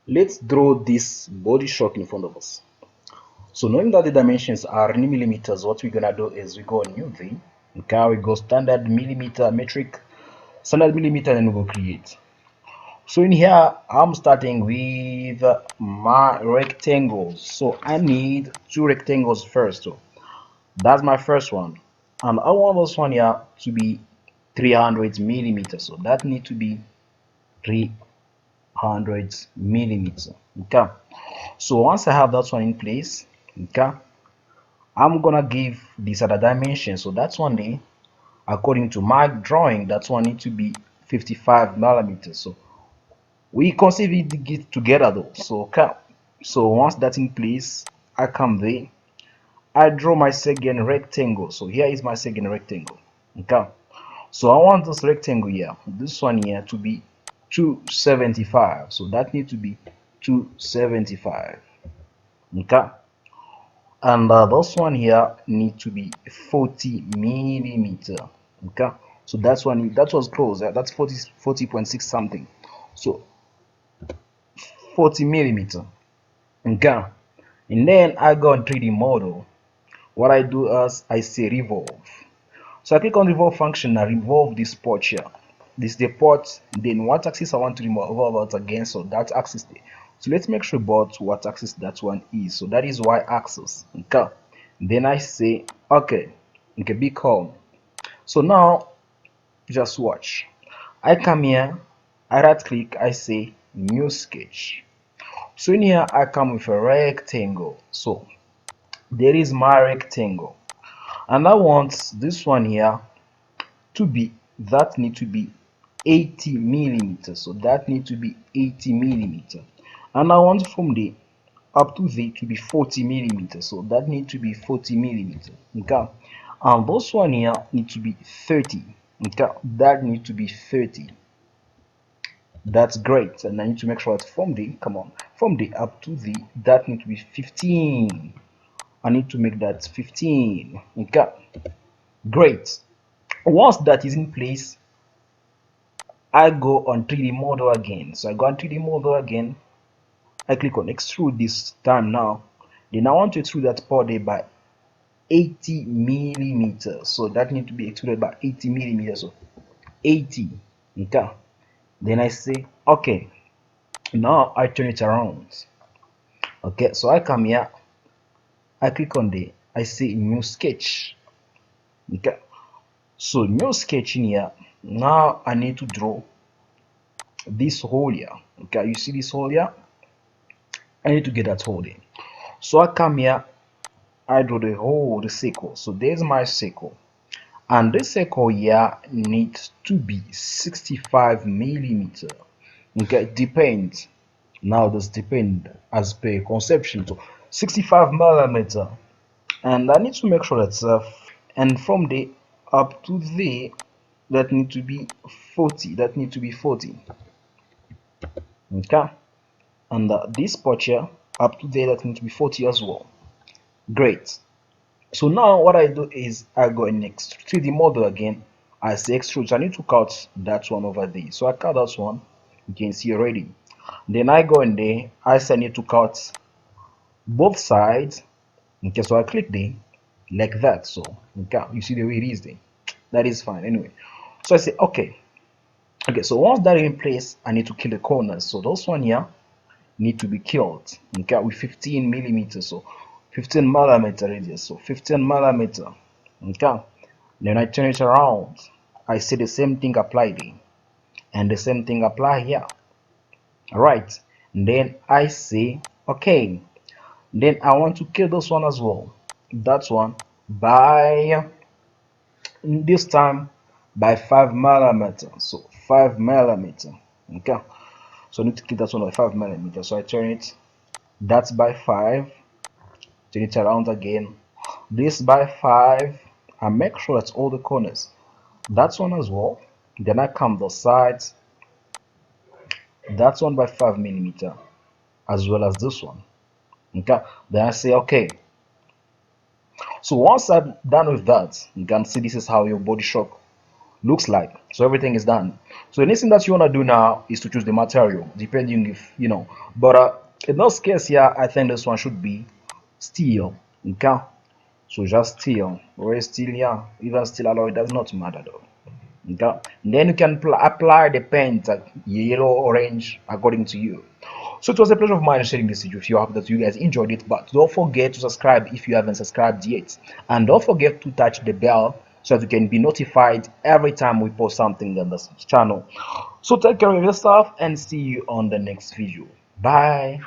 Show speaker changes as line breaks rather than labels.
Let's draw this body shock in front of us. So knowing that the dimensions are in millimeters, what we're gonna do is we go on new thing. Okay, we go standard millimeter metric, standard millimeter, and we go create. So in here, I'm starting with my rectangles. So I need two rectangles first. So that's my first one, and I want this one here to be 300 millimeters. So that need to be 300 millimeters. Okay. So once I have that one in place, okay, I'm gonna give this other dimension. So that's one day, according to my drawing, that's one need to be 55 millimeters. So we consider it together though. So okay. So once that's in place, I come there, I draw my second rectangle. So here is my second rectangle. Okay. So I want this rectangle here, this one here, to be 275. So that need to be 275. Okay. And this one here need to be 40 millimeter. Okay. So that's one, that was close. That's 40.6 something. So 40 millimeter. Okay. And then I go on 3D model. What I do is I say revolve. So I click on revolve function and revolve this port here. This is the port. Then what axis I want to revolve out again. So that axis there. So let's make sure about what axis that one is. So that is y axis. Okay. Then I say okay. Okay, be calm. So now just watch. I come here, I right click, I say new sketch. So in here I come with a rectangle. So there is my rectangle. And I want this one here to be, that need to be 80 millimeters. So that need to be 80 millimeters. And I want from the up to the to be 40 millimeters. So that need to be 40 millimeters. Okay. And this one here need to be 30. Okay. That need to be 30. That's great. And I need to make sure that from the, come on, from the up to the, that need to be 15. I need to make that 15. Okay. Great. Once that is in place, I go on 3D model again. So I go on 3D model again. I click on extrude this time now. Then I want to extrude that part there by 80 millimeters. So that need to be extruded by 80 millimeters. So 80. Okay. Then I say okay. Now I turn it around. Okay. So I come here. I click on the. I say new sketch. Okay. So new sketch in here. Now I need to draw this hole here. Okay. You see this hole here? I need to get that hole in. So I come here, I draw the whole the circle. So there's my circle. And this circle here needs to be 65 millimeter. Okay, depends. Now this depend as per conception. So 65 millimeter. And I need to make sure that's and from the up to there, that need to be 40. That need to be 40. Okay. And this part here up to there, that need to be 40 as well. Great. So now what I do is I go in next 3D model again. I say extrude. So I need to cut that one over there. So I cut that one. You can see already. Then I go in there. I say I need to cut both sides. Okay, so I click there like that. So okay, you see the way it is there. That is fine. Anyway, so I say okay. Okay, so once that is in place, I need to kill the corners. So those one here need to be killed. Okay, with 15 millimeters. So 15 millimeter radius. So 15 millimeter. Okay. Then I turn it around. I say the same thing apply there. And the same thing apply here. Alright. Then I say okay. Then I want to kill this one as well. That one by this time by 5 millimeter. So 5 millimeter. Okay. So I need to kill that one by 5 millimeter. So I turn it. That's by 5. Turn it around again. This by 5. I make sure that's all the corners. That's one as well. Then I come the sides. That's one by 5 millimeter, as well as this one. Okay. Then I say okay. So once I'm done with that, you can see this is how your body shock looks like. So everything is done. So the next thing that you want to do now is to choose the material, depending if you know. But in this case here, I think this one should be steel. Okay, so just steel. Or steel, yeah, even steel alloy, it does not matter though. Okay, and then you can apply the paint, yellow, orange, according to you. So it was a pleasure of mine sharing this with you. I hope that you guys enjoyed it. But don't forget to subscribe if you haven't subscribed yet. And don't forget to touch the bell so that you can be notified every time we post something on this channel. So take care of yourself and see you on the next video. Bye.